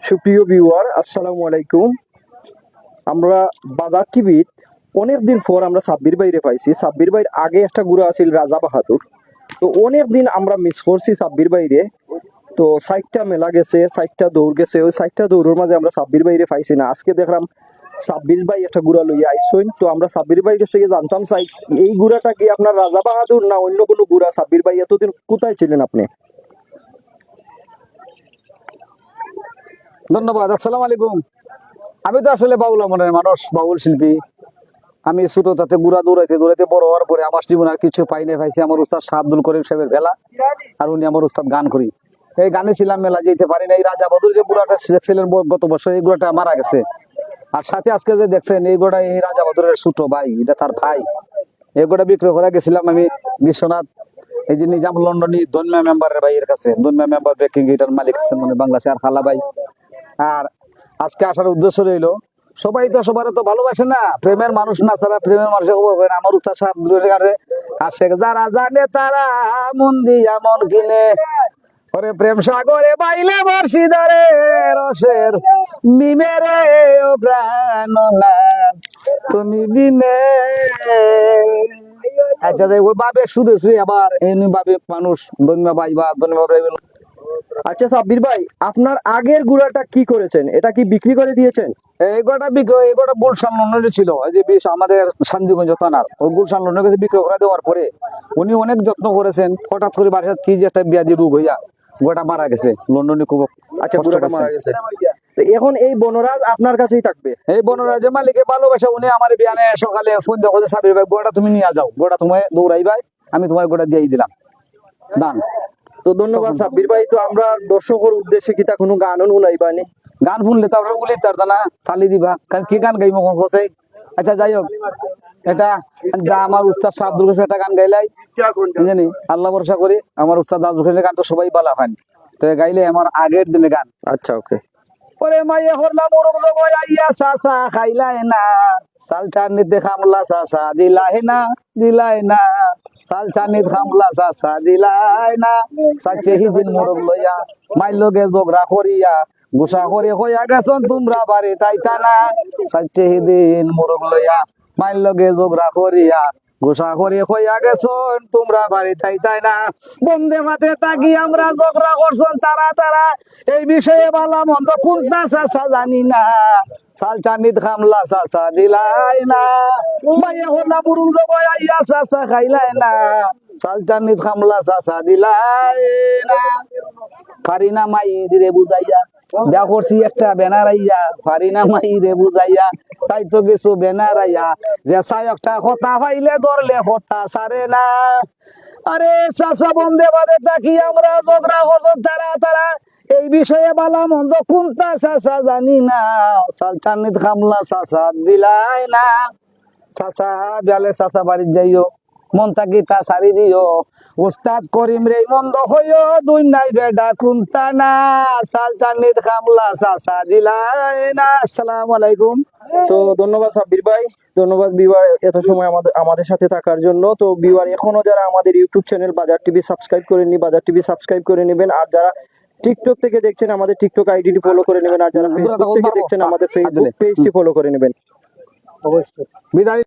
সুপ্রিয় ভিউয়ার, আসসালামু আলাইকুম। আমরা বাজার টিভির অনেকদিন পর আমরা সাব্বির বাইরে পাইছি। সাব্বির বাইর আগে একটা গুড়া আছিল রাজা বাহাদুর। তো অনেকদিন আমরা মিস করছি সাব্বির বাইরে। তো 60টা মেলা গেছে, 60টা দৌড় গেছে, ওই 60টা দৌড়ের মাঝে আমরা সাব্বির বাইরে পাইছি না। আজকে দেখলাম সাব্বির ভাই একটা গুড়া লইয়া আইসইন। তো আমরা সাব্বির ভাইয়ের কাছ থেকে জানতাম চাই এই গুড়াটা কি আপনার রাজা বাহাদুর না অন্য কোনো গুড়া? সাব্বির ভাই এতদিন কোথায় ছিলেন আপনি? ধন্যবাদ। আসসালামু আলাইকুম। আমি তো আসলে বাউল মনের মানুষ, বাউল শিল্পী। আমি ছোট তাতে গুড়া দৌড়াইতে দৌড়াইতে বড় হওয়ার পরে আমার জীবন আর কিছু পাই নাই, পাইছি আমার উস্তাদ শাহ আব্দুল করিম সাহেবের ভেলা, আর উনি আমার উস্তাদ গান করি। এই গানে ছিলাম, মেলা যেতে পারি না। এই রাজা বাহাদুর যে গুড়াটা দেখছিলেন গত বছর, এই গুড়াটা মারা গেছে। আর সাথে আজকে যে দেখছেন এই গোড়া, এই রাজা বাহাদুরের ছোট ভাই, এটা তার ভাই। এই গোড়া বিক্রি করে গেছিলাম আমি বিশ্বনাথ, এই যে নিজাম লন্ডনী দন্যা মেম্বারের ভাইয়ের কাছে। দন্যা মেম্বার ব্রেকিং, এটার মালিক আছেন মানে বাংলাদেশে, আর খালা ভাই। আর আজকে আসার উদ্দেশ্য রইল, সবাই তো সবার তো ভালোবাসে না, প্রেমের মানুষ না ছাড়া প্রেমের মানুষের খবর হয় না। আমার উস্তাদ সাহেব আসে, যারা জানে তারা মন দিয়া মন কিনে, ওরে প্রেম সাগরে বাইলে বর্ষি ধরে রসের মিমেরে ও প্রাণনাথ তুমি বিনে। আচ্ছা, ওই বাবে শুধু শুয়ে আবার এমনি ভাবে মানুষ ধন্যবাদ ভাই বা ধন্যবাদ। আচ্ছা সাব্বির ভাই, আপনার আগের গুড়াটা কি করেছেন? এটা কি বিক্রি করে দিয়েছেন? এই গোটা গুলশান লন্ডনে ছিল, এই যে আমাদের শান্তিগঞ্জ থানার ওই গুলশান লন্ডনের কাছে বিক্রি করে দেওয়ার পরে উনি অনেক যত্ন করেছেন। হঠাৎ করে বাসায় কি যে একটা ব্যাধি রোগ হইয়া গোটা মারা গেছে লন্ডনে। খুব আচ্ছা, গুড়াটা মারা গেছে। তো এখন এই বনরাজ আপনার কাছেই থাকবে? এই বনরাজের মালিকে ভালোবাসা, উনি আমার বিয়ানে সকালে ফোন দেখো যে সাবির ভাই গোটা তুমি নিয়ে যাও, গোটা তুমি দৌড়াই ভাই, আমি তোমার গোটা দিয়ে দিলাম দান। তো ধন্যবাদ সাব্বির ভাই। তো আমরা দর্শকের উদ্দেশ্যে কিতা কোনো গান শুনাইবানি? গান শুনলে তো আপনার উলি তার দানা তালি দিবা, কারণ কি গান গাইব কোথায়। আচ্ছা যাই হোক, এটা যা আমার উস্তাদ শাহ আব্দুল করিম একটা গান গাইলাই জানি, আল্লাহ ভরসা করি। আমার উস্তাদ আব্দুল করিমের গান তো সবাই বালা হয়, তো গাইলে আমার আগের দিনে গান। আচ্ছা, ওকে। ওরে মাইয়া হরলা মোরগ জবাই আইয়া সাসা খাইলাই না, সালচার নিতে খামলা সাসা দিলাই না, দিলাই না সালচার নিতে খামলা সাসা দিলাই না। সাচে হিদিন মোরগ লইয়া মাইল লগে জগরা করিয়া গুসা করে হইয়া গেছন তোমরা বাড়ি তাইতা না। সাচে হিদিন মোরগ লইয়া মাইল লগে জগরা করিয়া গোসা করে হইয়া গেছন তোমরা বাড়ি তাইতাই না। বন্দে মাতে তাকি আমরা ঝগড়া করছন তারা তারা, এই বিষয়ে বালা মন্দ কোনটা চাচা জানি না। সাল চানিত খামলা চাচা দিলাই না, মাইয়া হলা বুরুং জবাই আইয়া চাচা খাইলাই না, সাল চানিত খামলা চাচা দিলাই না। পারি না মাই রে বুঝাইয়া, বিয়া করছি একটা বেনারাইয়া, পারি না মাই রে বুঝাইয়া, তাই তো কিছু বেনারাইয়া, যে চাই একটা হতা পাইলে ধরলে হতা সারে না। আরে চাচা বন্দে বাদে তাকি আমরা ঝগড়া করছন তারা তারা, এই বিষয়ে বালা মন্দ কোনটা চাচা জানি না। সালচানিত খামলা চাচা দিলাই না। চাচা বেলে চাচা বাড়ির যাইও, মন থাকি তা সারি দিও, উস্তাদ করিম রে মন্দ হইও দুই নাই বেডা কুন্তা না। সালচানিত খামলা চাচা দিলাই না। আসসালামু আলাইকুম। তো ধন্যবাদ সাব্বির ভাই, ধন্যবাদ ভিউয়ার এত সময় আমাদের সাথে থাকার জন্য। তো ভিউয়ার, এখনো যারা আমাদের ইউটিউব চ্যানেল বাজার টিভি সাবস্ক্রাইব করেননি, বাজার টিভি সাবস্ক্রাইব করে নেবেন। আর যারা টিকটক থেকে দেখছেন, আমাদের টিকটক আইডিটি ফলো করে নেবেন। আর যারা ফেসবুক থেকে দেখছেন, আমাদের ফেসবুক পেজটি ফলো করে নেবেন। অবশ্যই বিদায়।